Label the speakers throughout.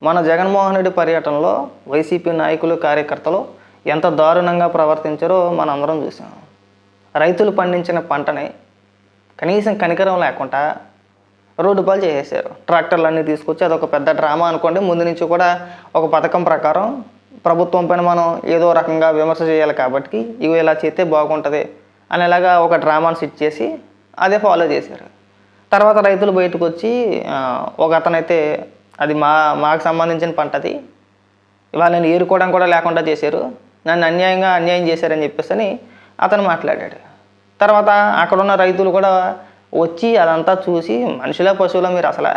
Speaker 1: మన జగన్మోహన్ రెడ్డి పర్యటనలో వైసీపీ నాయకులు కార్యకర్తలు ఎంత దారుణంగా ప్రవర్తించారో మనందరం చూసాం. రైతులు పండించిన పంటని కనీసం కనికరం లేకుండా రోడ్డు పాలు చేసేసారు. ట్రాక్టర్లన్నీ తీసుకొచ్చి అదొక పెద్ద డ్రామా అనుకోండి. ముందు నుంచి కూడా ఒక పథకం ప్రకారం ప్రభుత్వం పైన మనం ఏదో రకంగా విమర్శ చేయాలి కాబట్టి ఇవి ఇలా చేస్తే బాగుంటుంది అనేలాగా ఒక డ్రామాను సెట్ చేసి అదే ఫాలో చేశారు. తర్వాత రైతులు బయటకు వచ్చి ఒక అతనైతే అది మాకు సంబంధించిన పంట, అది ఇవాళ నేను ఏరుకోవడం కూడా లేకుండా చేశారు, నన్ను అన్యాయం చేశారని చెప్పేసి అతను మాట్లాడాడు. తర్వాత అక్కడున్న రైతులు కూడా వచ్చి అదంతా చూసి మనుషుల పశువుల మీరు అసలు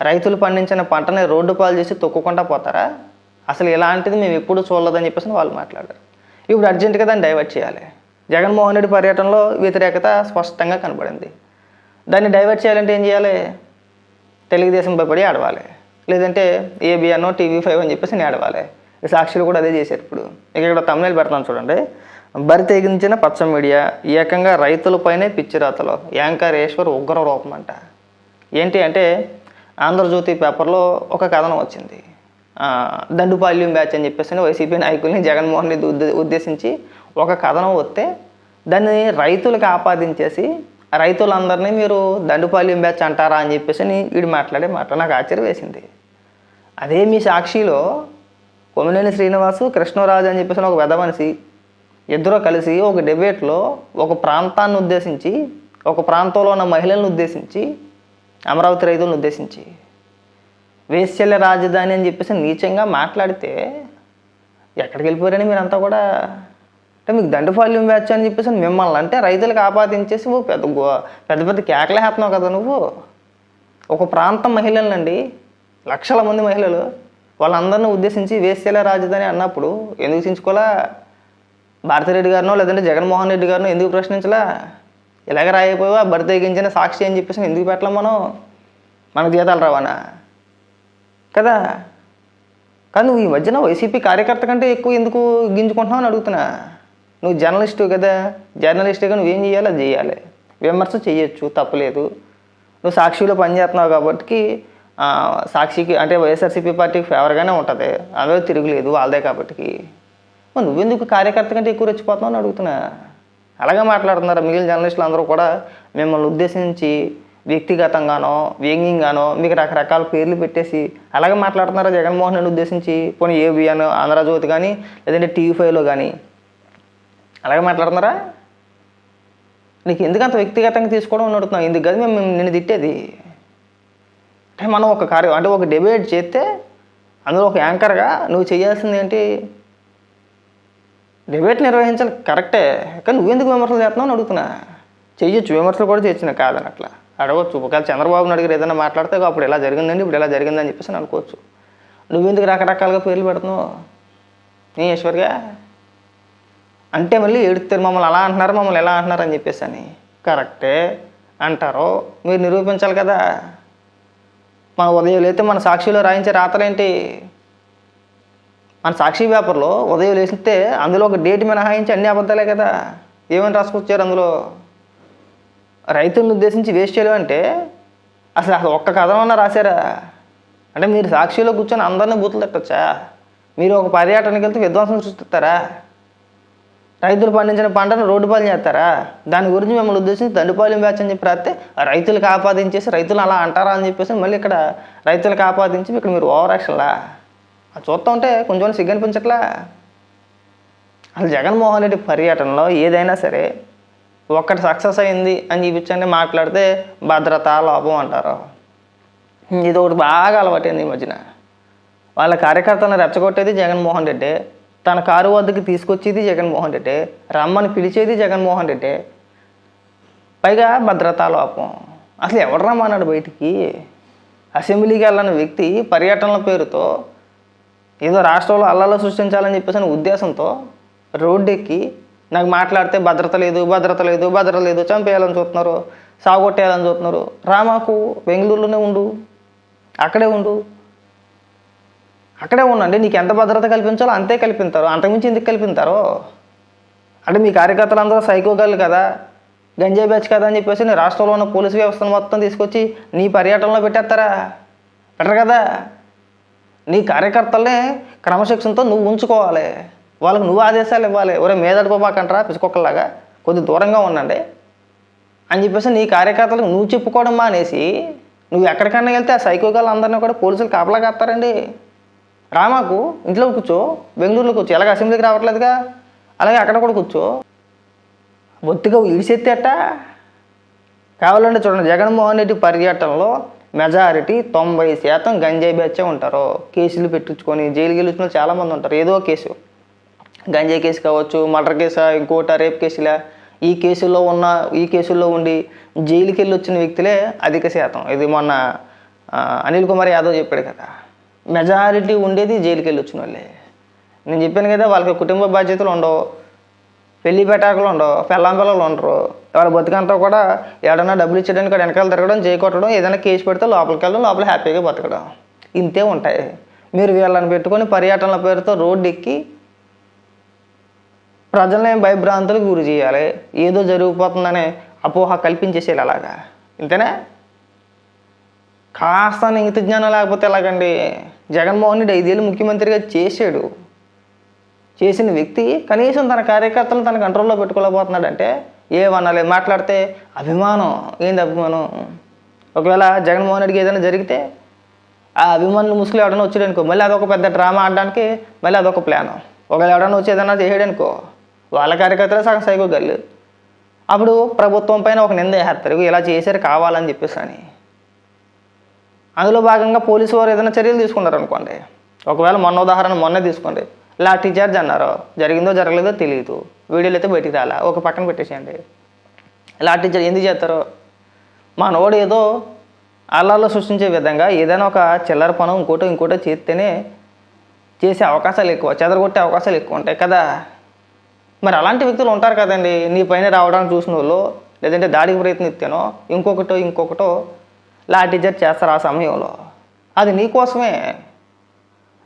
Speaker 1: రైతులు పండించిన పంటని రోడ్డు పాలు చేసి తొక్కుకుంటా పోతారా, అసలు ఇలాంటిది మేము ఎప్పుడు చూడలేదని చెప్పేసి వాళ్ళు మాట్లాడారు. ఇప్పుడు అర్జెంటుగా దాన్ని డైవర్ట్ చేయాలి. జగన్మోహన్ రెడ్డి పర్యటనలో వ్యతిరేకత స్పష్టంగా కనబడింది. దాన్ని డైవర్ట్ చేయాలంటే ఏం చేయాలి? తెలుగుదేశం భయపడి ఆడవాలి, లేదంటే ఏబిఎన్ టీవీ5 అని చెప్పేసి ఆడవాలి. సాక్షులు కూడా అదే చేశారు. ఇప్పుడు ఇక్కడ తమిళ పెడతాను చూడండి. బరి తెగించిన పచ్చ మీడియా ఏకంగా రైతులపైనే పిచ్చిరాతలో యాంకర్ ఈశ్వర్ ఉగ్ర రూపం అంట. ఏంటి అంటే ఆంధ్రజ్యోతి పేపర్లో ఒక కథనం వచ్చింది. దండుపాల్యం బ్యాచ్ అని చెప్పేసి వైసీపీ నాయకుల్ని జగన్మోహన్ రెడ్డి ఉద్దేశించి ఒక కథనం వస్తే దాన్ని రైతులకు ఆపాదించేసి రైతులందరినీ మీరు దండుపాల్యం బ్యాచ్ అంటారా అని చెప్పేసి వీడు మాట్లాడే మాట నాకు ఆశ్చర్యం వేసింది. అదే మీ సాక్షిలో కొమ్మినేని శ్రీనివాసు, కృష్ణరాజు అని చెప్పేసి ఒక పెద్ద మనిషి ఇద్దరు కలిసి ఒక డిబేట్లో ఒక ప్రాంతాన్ని ఉద్దేశించి, ఒక ప్రాంతంలో ఉన్న మహిళలను ఉద్దేశించి, అమరావతి రైతులను ఉద్దేశించి వేశ్యల రాజధాని అని చెప్పేసి నీచంగా మాట్లాడితే ఎక్కడికి వెళ్ళిపోయారని మీరంతా కూడా అంటే మీకు దండుపాల్యం బ్యాచ్ అని చెప్పేసి మిమ్మల్ని అంటే రైతులకు ఆపాదించేసి పెద్ద పెద్ద కేకలేస్తున్నావు కదా నువ్వు. ఒక ప్రాంతం మహిళలండి, లక్షల మంది మహిళలు, వాళ్ళందరినీ ఉద్దేశించి వేశ్యల రాజధాని అన్నప్పుడు ఎందుకు చించుకోవాలా? భారతిరెడ్డి గారినో లేదంటే జగన్మోహన్ రెడ్డి గారినో ఎందుకు ప్రశ్నించలా? ఇలాగ రాయిపోయావా బరి తెగించిన సాక్షి అని చెప్పేసి ఎందుకు పెట్టలేం? మనకు జీతాలు రావానా కదా? కానీ నువ్వు ఈ మధ్యన వైసీపీ కార్యకర్త కంటే ఎక్కువ ఎందుకు గింజుకుంటున్నావు అని అడుగుతున్నా. నువ్వు జర్నలిస్టు కదా, జర్నలిస్టుగా నువ్వేం చేయాలి అది చేయాలి, విమర్శ చేయొచ్చు, తప్పలేదు. నువ్వు సాక్షిలో పనిచేస్తున్నావు కాబట్టి సాక్షికి అంటే వైఎస్ఆర్సీపీ పార్టీకి ఫేవర్గానే ఉంటుంది, అందులో తిరుగులేదు వాళ్ళదే కాబట్టి. నువ్వెందుకు కార్యకర్త కంటే ఎక్కువ రెచ్చిపోతున్నావు అని అడుగుతున్నా. అలాగే మాట్లాడుతున్నారు మిగిలిన జర్నలిస్టులు అందరూ కూడా. మిమ్మల్ని ఉద్దేశించి వ్యక్తిగతంగానో వ్యంగ్యంగానో మీకు రకరకాల పేర్లు పెట్టేసి అలాగే మాట్లాడుతున్నారా జగన్మోహన్ రెడ్డిని ఉద్దేశించి? పోనీ ఏబిఎన్, ఆంధ్రజ్యోతి కానీ లేదంటే టీవీ5లో కానీ అలాగే మాట్లాడుతున్నారా? నీకు ఎందుకు అంత వ్యక్తిగతంగా తీసుకోవడం అని అడుగుతున్నావు. ఎందుకు కదా మేము నిన్ను తిట్టేది. అంటే మనం ఒక డిబేట్ చేస్తే అందులో ఒక యాంకర్గా నువ్వు చేయాల్సింది ఏంటి? డిబేట్ నిర్వహించాలి, కరెక్టే. కానీ నువ్వెందుకు విమర్శలు చేస్తున్నావు అని అడుగుతున్నా. చెయ్యొచ్చు, విమర్శలు కూడా చేయొచ్చు, కాదని అట్లా అడగవచ్చు. ఒకవేళ చంద్రబాబుని అడిగారు ఏదైనా మాట్లాడితే అప్పుడు ఎలా జరిగిందండి, ఇప్పుడు ఎలా జరిగిందని చెప్పేసి అనుకోవచ్చు. నువ్వెందుకు రకరకాలుగా పేర్లు పెడుతున్నావు నీ ఈశ్వర్గా? అంటే మళ్ళీ ఏడుస్తారు, మమ్మల్ని అలా అంటున్నారు, మమ్మల్ని ఎలా అంటున్నారు అని చెప్పేసి అని. కరెక్టే అంటారో మీరు నిరూపించాలి కదా. మన ఉదయం లేతే మన సాక్షిలో రాయించే రాతలేంటి? మన సాక్షి పేపర్లో ఉదయం లేస్తే అందులో ఒక డేట్ మినహాయించి అన్ని అబద్ధాలే కదా. ఏమని రాసుకొచ్చారు అందులో? రైతులను ఉద్దేశించి వేస్ట్ చేయడం అంటే అసలు ఒక్క కథనన్నా రాశారా? అంటే మీరు సాక్షిలో కూర్చొని అందరినీ బూతులు తట్టచ్చా? మీరు ఒక పర్యటనకి వెళ్తే విధ్వంసం సృష్టిస్తారా? రైతులు పండించిన పంటను రోడ్డు పాలు చేస్తారా? దాని గురించి మిమ్మల్ని ఉద్దేశించి దండుపాలెం బ్యాచ్ అని చెప్పి రాస్తే రైతులకు ఆపాదించేసి రైతులు అలా అంటారా అని చెప్పేసి మళ్ళీ ఇక్కడ రైతులకు ఆపాదించి ఇక్కడ మీరు ఓవర్ యాక్షన్లా అది చూస్తూ ఉంటే కొంచెం సిగ్గు అనిపించట్లా? అసలు జగన్మోహన్ రెడ్డి పర్యటనలో ఏదైనా సరే ఒక్కటి సక్సెస్ అయింది అని చూపించండి మాట్లాడితే భద్రతా లోపం అంటారు. ఇది ఒకటి బాగా అలవాటైంది ఈ మధ్యన. వాళ్ళ కార్యకర్తలను రెచ్చగొట్టేది జగన్మోహన్ రెడ్డి, తన కారు వద్దకు తీసుకొచ్చేది జగన్మోహన్ రెడ్డి, రమ్మని పిలిచేది జగన్మోహన్ రెడ్డి, పైగా భద్రతా లోపం. అసలు ఎవరు రమ్మన్నాడు బయటికి? అసెంబ్లీకి వెళ్ళని వ్యక్తి పర్యటనల పేరుతో ఏదో రాష్ట్రంలో అల్లాలో సృష్టించాలని చెప్పేసి ఉద్దేశంతో రోడ్డు ఎక్కి నాకు మాట్లాడితే భద్రత లేదు, చంపేయాలని చూస్తున్నారు, సాగొట్టేయాలని చూస్తున్నారు. రామాకు బెంగళూరులోనే ఉండు, అక్కడే ఉండండి. నీకు ఎంత భద్రత కల్పించాలో అంతే కల్పిస్తారు, అంతకుమించి ఎందుకు కల్పిస్తారో? అంటే మీ కార్యకర్తలు అందరూ సైకోగాళ్ళు కదా, గంజాయి బ్యాచ్ కదా అని చెప్పేసి రాష్ట్రంలో ఉన్న పోలీసు వ్యవస్థను మొత్తం తీసుకొచ్చి నీ పర్యటనలో పెట్టేస్తారా? పెట్టరు కదా. నీ కార్యకర్తలనే క్రమశిక్షణతో నువ్వు ఉంచుకోవాలి, వాళ్ళకు నువ్వు ఆదేశాలు ఇవ్వాలి. ఒరే మీదడిపోబాకంటారా పిచ్చుకొక్కలాగా, కొద్ది దూరంగా ఉండండి అని చెప్పేసి నీ కార్యకర్తలకు నువ్వు చెప్పుకోవడం మానేసి నువ్వు ఎక్కడికన్నా వెళ్తే ఆ సైకోగాలు అందరినీ కూడా పోలీసులు కాపలా కాస్తారండి. రామాకు ఇంట్లో కూర్చో, బెంగళూరులో కూర్చో, ఎలాగ అసెంబ్లీకి రావట్లేదుగా అలాగే అక్కడ కూడా కూర్చో. బొత్తిగా ఇడిసెత్తేట కావాలంటే చూడండి, జగన్మోహన్ రెడ్డి పర్యటనలో మెజారిటీ 90% గంజాయి బ్యాచే ఉంటారు. కేసులు పెట్టించుకొని జైలుకి వెళ్ళొచ్చిన చాలామంది ఉంటారు. ఏదో కేసు, గంజాయి కేసు కావచ్చు, మర్డర్ కేసు, ఇంకోట రేప్ కేసులా, ఈ కేసుల్లో ఉండి జైలుకి వెళ్ళి వచ్చిన వ్యక్తులే అధిక శాతం. ఇది మొన్న అనిల్ కుమార్ యాదవ్ చెప్పాడు కదా, మెజారిటీ ఉండేది జైలుకి వెళ్ళి వచ్చిన వాళ్ళే. నేను చెప్పాను కదా, వాళ్ళకి కుటుంబ బాధ్యతలు ఉండవు, పెళ్లి పెట్టాకలు ఉండవు, పిల్లలు ఉండరు. వాళ్ళ బతుకంతా కూడా ఏడన్నా డబ్బులు ఇచ్చేయడానికి కూడా వెనకాల తిరగడం, కొట్టడం, ఏదైనా కేసు పెడితే లోపలికి వెళ్ళడం, లోపల హ్యాపీగా బతకడం, ఇంతే ఉంటాయి. మీరు వీళ్ళని పెట్టుకొని పర్యటనల పేరుతో రోడ్డు ఎక్కి ప్రజల్ని భయభ్రాంతులకు గురి చేయాలి, ఏదో జరిగిపోతుందనే అపోహ కల్పించేసేయాలి. అలాగా ఇంతేనా? కాస్త ఇంగిత జ్ఞానం లేకపోతే ఎలాగండి? జగన్మోహన్ రెడ్డి 5 ఏళ్ళు ముఖ్యమంత్రిగా చేసిన వ్యక్తి కనీసం తన కార్యకర్తలను తన కంట్రోల్లో పెట్టుకోలేకపోతున్నాడంటే ఏమనాలి? మాట్లాడితే అభిమానం. ఏంది అభిమానం? ఒకవేళ జగన్మోహన్ రెడ్డికి ఏదైనా జరిగితే ఆ అభిమానులు ముసుగులు ఎవడన్నా వచ్చాడనుకో, మళ్ళీ అదొక పెద్ద డ్రామా ఆడడానికి మళ్ళీ అదొక ప్లాను. ఒకవేళ ఎవడన్నా వచ్చి ఏదైనా చేయడానికో వాళ్ళ కార్యకర్తలే సగం సైకోగళ్ళు. అప్పుడు ప్రభుత్వం పైన ఒక నింద వేస్తారు, ఇలా చేశారు కావాలని చెప్పేసి అని. అందులో భాగంగా పోలీసు వారు ఏదైనా చర్యలు తీసుకున్నారు అనుకోండి. ఒకవేళ మొన్నే తీసుకోండి, లాఠీ చార్జ్ అన్నారు, జరిగిందో జరగలేదో తెలియదు, వీడియోలు అయితే బయటికి రాలా, ఒక పక్కన పెట్టేసేయండి. లాఠీ చార్జ్ ఎందుకు చేస్తారో, మనోడు ఏదో అల్లాల్లో సృష్టించే విధంగా ఏదైనా ఒక చిల్లర పనం ఇంకోటో చేసే అవకాశాలు ఎక్కువ, చెదరగొట్టే అవకాశాలు ఎక్కువ ఉంటాయి కదా. మరి అలాంటి వ్యక్తులు ఉంటారు కదండి, నీ పైన రావడానికి చూసిన వాళ్ళు, లేదంటే దాడికి ప్రయత్నిస్తానో ఇంకొకటో లాఠీ చార్జ్ చేస్తారు ఆ సమయంలో. అది నీ కోసమే,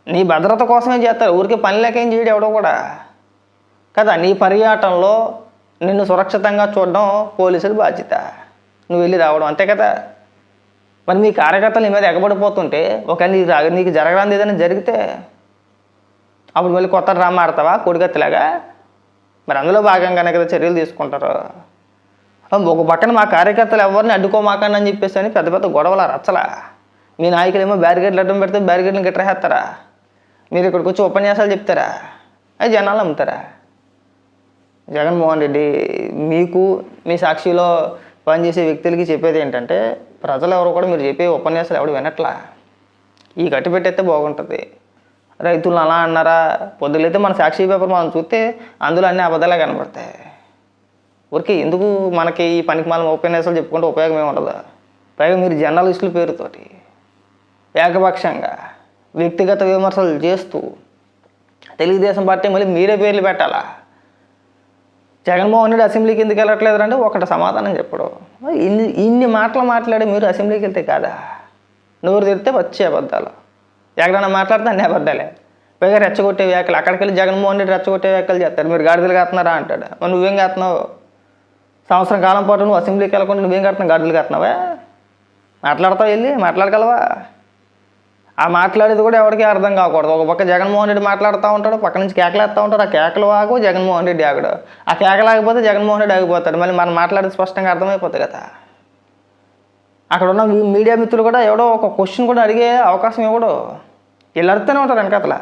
Speaker 1: నీ భద్రత కోసమే చేస్తారు, ఊరికే పని లేక ఏం చేయడం ఎవడో కూడా కదా. నీ పర్యటనలో నిన్ను సురక్షితంగా చూడడం పోలీసుల బాధ్యత, నువ్వు వెళ్ళి రావడం, అంతే కదా. మరి మీ కార్యకర్తలు నీ మీద ఎగబడిపోతుంటే ఒకవేళ నీకు జరగడానికి ఏదైనా జరిగితే అప్పుడు మళ్ళీ కొత్త డ్రామా ఆడతావా కొడిగత్తిలాగా? మరి అందులో భాగంగానే కదా చర్యలు తీసుకుంటారు. ఒక పక్కన మా కార్యకర్తలు ఎవరిని అడ్డుకోమాకండి అని చెప్పేసి అని పెద్ద పెద్ద గొడవల రచ్చలా. మీ నాయకులు బ్యారికేడ్లు అడ్డం పెడితే బ్యారికేడ్లను గిట్టరేస్తారా? మీరు ఇక్కడికి వచ్చి ఉపన్యాసాలు చెప్తారా? అది జనాలు అమ్ముతారా? జగన్మోహన్ రెడ్డి మీకు, మీ సాక్షిలో పనిచేసే వ్యక్తులకి చెప్పేది ఏంటంటే, ప్రజలు ఎవరు కూడా మీరు చెప్పే ఉపన్యాసాలు ఎవడు వినట్లా, ఈ కట్టి పెట్టేస్తే బాగుంటుంది. రైతులను అలా అన్నారా, పొద్దులైతే మన సాక్షి పేపర్ మనం చూస్తే అందులో అన్నీ అబద్ధాలే కనబడతాయి. ఊరికి ఎందుకు మనకి ఈ పనికి మనం ఉపన్యాసాలు చెప్పుకుంటే ఉపయోగం ఏమి ఉండదు. పైగా మీరు జర్నలిస్టుల పేరుతోటి ఏకపక్షంగా వ్యక్తిగత విమర్శలు చేస్తూ తెలుగుదేశం పార్టీ మళ్ళీ మీరే పేర్లు పెట్టాలా? జగన్మోహన్ రెడ్డి అసెంబ్లీకి ఎందుకు వెళ్ళట్లేదు అంటే ఒకటి సమాధానం చెప్పడం. ఇన్ని మాటలు మాట్లాడి మీరు అసెంబ్లీకి వెళ్తే కాదా? నోరు తెరిస్తే వచ్చే అబద్ధాలు, ఎక్కడైనా మాట్లాడితే అన్ని అబద్ధాలే. పైగా రెచ్చగొట్టే వ్యాఖ్యలు, అక్కడికి వెళ్ళి జగన్మోహన్ రెడ్డి రెచ్చగొట్టే వ్యాఖ్యలు చేస్తారు. మీరు గాడిదలు కాస్తున్నారా అంటాడు. మరి నువ్వేం కాస్తున్నావు? సంవత్సరం కాలం పాటు నువ్వు అసెంబ్లీకి వెళ్ళకుండా నువ్వేం కడుతున్నావు? గాడిదలు కాస్తున్నావా? మాట్లాడతావు, వెళ్ళి మాట్లాడగలవా? ఆ మాట్లాడేది కూడా ఎవరికి అర్థం కాకూడదు. ఒక పక్క జగన్మోహన్ రెడ్డి మాట్లాడుతూ ఉంటాడు, పక్క నుంచి కేకలేస్తూ ఉంటాడు. ఆ కేకలు ఆగు, జగన్మోహన్ రెడ్డి ఆగడు. ఆ కేకలు ఆగిపోతే జగన్మోహన్ రెడ్డి ఆగిపోతాడు. మళ్ళీ మనం మాట్లాడేది స్పష్టంగా అర్థమైపోతుంది కదా. అక్కడ ఉన్న మీడియా మిత్రులు కూడా ఎవడో ఒక క్వశ్చన్ కూడా అడిగే అవకాశం ఇవ్వడు, వీళ్ళు అడుగుతూనే ఉంటారు వెనకతల.